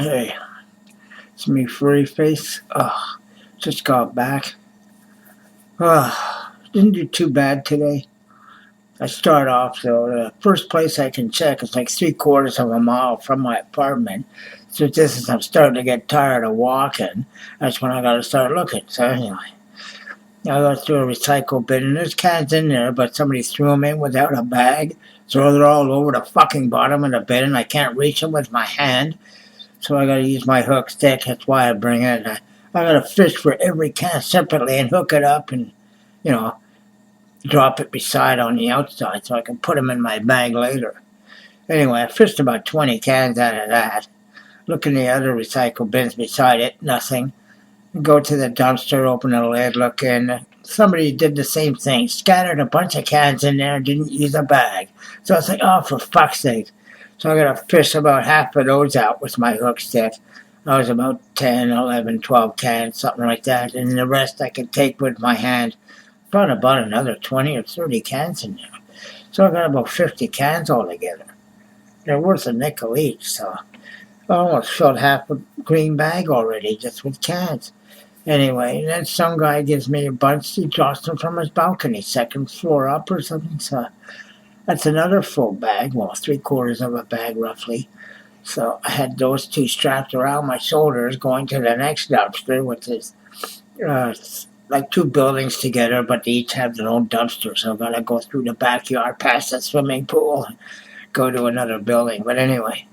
Hey, it's me, Furry Face. Just got back. Didn't do too bad today. I start off, though, the first place I can check is like 3/4 of a mile from my apartment. So this is, I'm starting to get tired of walking. That's when I gotta start looking. So anyway, I go through a recycle bin and there's cans in there, but somebody threw them in without a bag. So they're all over the fucking bottom of the bin and I can't reach them with my hand. So I gotta use my hook stick. That's why I bring it. I gotta fish for every can separately and hook it up and, you know, drop it beside on the outside so I can put them in my bag later. Anyway, I fished about 20 cans out of that. Look in the other recycle bins beside it, nothing. Go to the dumpster, open the lid, look in. Somebody did the same thing, scattered a bunch of cans in there and didn't use a bag. So I was like, oh, for fuck's sake. So I got to fish about half of those out with my hook stick. I was about 10, 11, 12 cans, something like that. And the rest I could take with my hand. Found about another 20 or 30 cans in there. So I got about 50 cans altogether. They're worth a nickel each, so I almost filled half a green bag already just with cans. Anyway, then some guy gives me a bunch. He drops them from his balcony, second floor up or something. So that's another full bag. Well, 3/4 of a bag roughly. So I had those two strapped around my shoulders going to the next dumpster, which is uh, like two buildings together, but they each have their own dumpster. So I gotta go through the backyard, past the swimming pool, and go to another building. But anyway,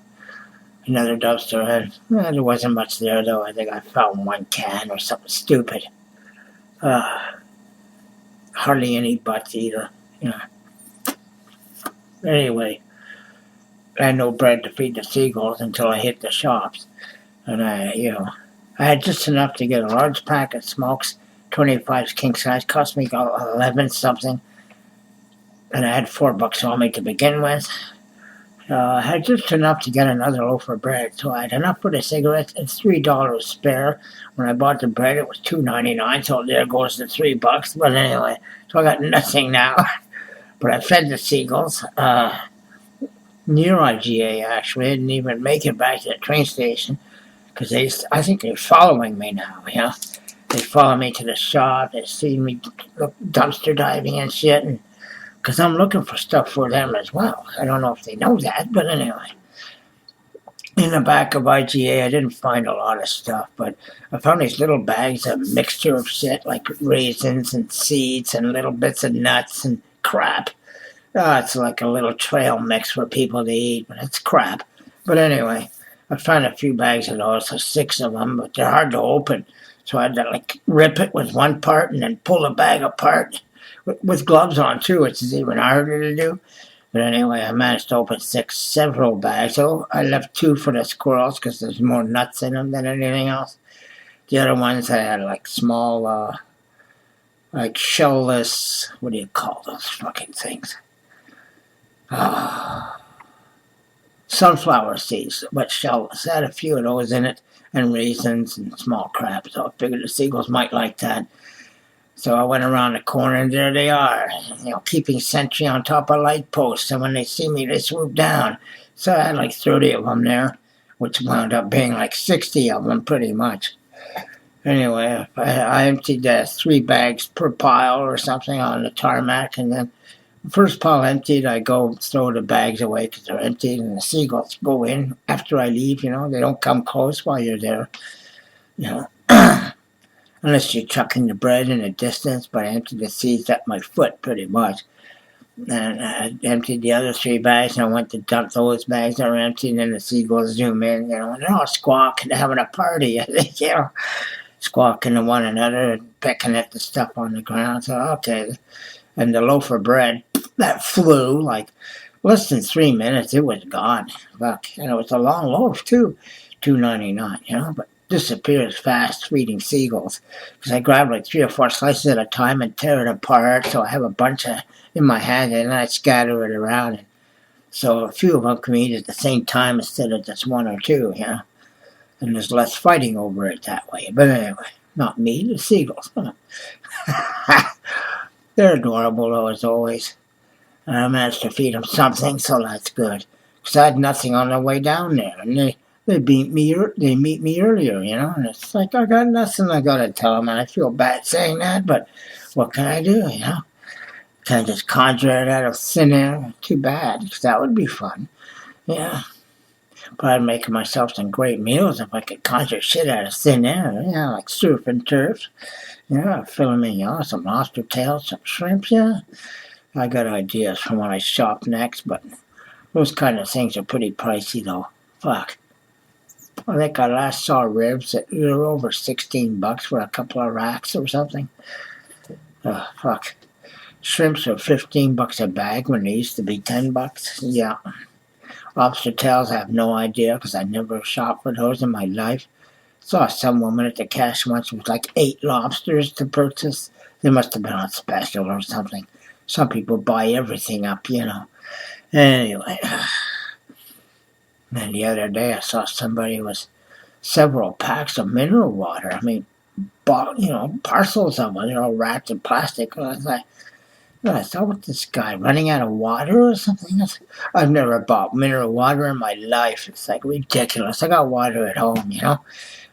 another dumpster. And there wasn't much there, though. I think I found one can or something stupid. Uh, Hardly any butts either. You know. Anyway, I had no bread to feed the seagulls until I hit the shops. And I had just enough to get a large pack of smokes, 25 king size, cost me 11 something. And I had $4 on me to begin with. I had just enough to get another loaf of bread, so I had enough for the cigarettes and $3 spare. When I bought the bread, it was $2.99, so there goes the $3. But anyway, so I got nothing now. But I fed the seagulls near IGA. Actually, I didn't even make it back to the train station because I think they're following me now. They follow me to the shop. They see me dumpster diving and shit, and because I'm looking for stuff for them as well. I don't know if they know that, but anyway. In the back of IGA, I didn't find a lot of stuff, but I found these little bags of mixture of shit like raisins and seeds and little bits of nuts and crap. It's like a little trail mix for people to eat, but it's crap. But anyway, I found a few bags of those, so 6 of them, but they're hard to open. So I had to like rip it with one part and then pull the bag apart with gloves on too, which is even harder to do. But anyway, I managed to open several bags. So I left 2 for the squirrels because there's more nuts in them than anything else. The other ones I had like small, like shellless. What do you call those fucking things? Sunflower seeds, but shellless. I had a few of those in it, and raisins and small crab. So I figured the seagulls might like that. So I went around the corner, and there they are, keeping sentry on top of light posts. And when they see me, they swoop down. So I had like 30 of them there, which wound up being like 60 of them, pretty much. Anyway, I emptied 3 bags per pile or something on the tarmac, and then the first pile emptied, I go throw the bags away because they're emptied, and the seagulls go in after I leave. They don't come close while you're there. You know. Unless you're chucking the bread in the distance, but I emptied the seeds at my foot pretty much. And I emptied the other 3 bags, and I went to dump those bags that were empty, and then the seagulls zoom in, and they're all squawking, they're having a party, I think, squawking to one another and pecking at the stuff on the ground. So, okay. And the loaf of bread, that flew like less than 3 minutes, it was gone. Fuck. And it was a long loaf, too. $2.99, but disappears fast feeding seagulls because I grab like 3 or 4 slices at a time and tear it apart, so I have a bunch in my hand and then I scatter it around, and so a few of them can eat at the same time instead of just 1 or 2, and there's less fighting over it that way. But anyway, not me, the seagulls. They're adorable though, as always. I managed to feed them something, so that's good, because I had nothing on the way down there, and They meet me earlier, and it's like I got nothing I gotta tell them, and I feel bad saying that, but what can I do? Can I just conjure it out of thin air? Too bad, because that would be fun. Yeah, but I'd make myself some great meals if I could conjure shit out of thin air. Yeah, like surf and turf. Yeah, filet mignon, some lobster tails, some shrimp. Yeah, I got ideas for when I shop next, but those kind of things are pretty pricey though. Fuck. I think I last saw ribs that were over $16 for a couple of racks or something. Oh, fuck. Shrimps are $15 a bag when they used to be $10. Yeah. Lobster tails, I have no idea because I never shopped for those in my life. Saw some woman at the cash once with like 8 lobsters to purchase. They must have been on special or something. Some people buy everything up. Anyway, and the other day I saw somebody with several packs of mineral water. I mean, bought, parcels of them, wrapped in plastic. I thought, what this guy running out of water or something? I've never bought mineral water in my life. It's like ridiculous. I got water at home.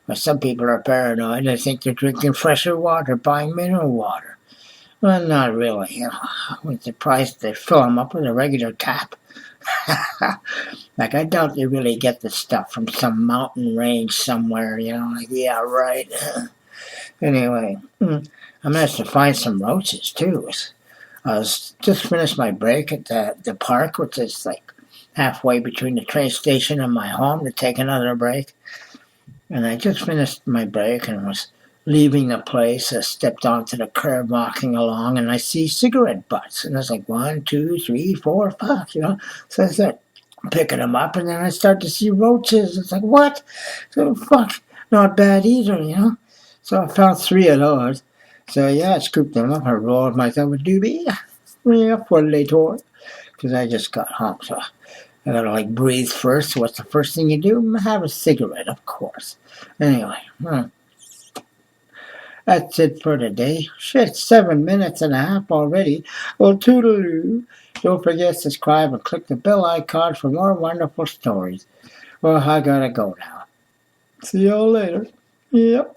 But some people are paranoid. They think they're drinking fresher water, buying mineral water. Well, not really. I'm surprised they fill them up with a regular tap. Like, I doubt they really get the stuff from some mountain range somewhere. Like, yeah, right. Anyway, I managed to find some roaches too. I was just finished my break at the park, which is like halfway between the train station and my home, to take another break. And I just finished my break and was leaving the place. I stepped onto the curb walking along, and I see cigarette butts. And I was like, 1, 2, 3, 4, 5. So I started picking them up, and then I start to see roaches. It's like, what? So, fuck, not bad either. So I found 3 of those. So yeah, I scooped them up. I rolled myself a doobie. Yeah, for later. Because I just got home, so I gotta breathe first. What's the first thing you do? Have a cigarette, of course. Anyway, that's it for today. Shit, 7 minutes and a half already. Well, toodaloo. Don't forget to subscribe and click the bell icon for more wonderful stories. Well, I gotta go now. See y'all later. Yep.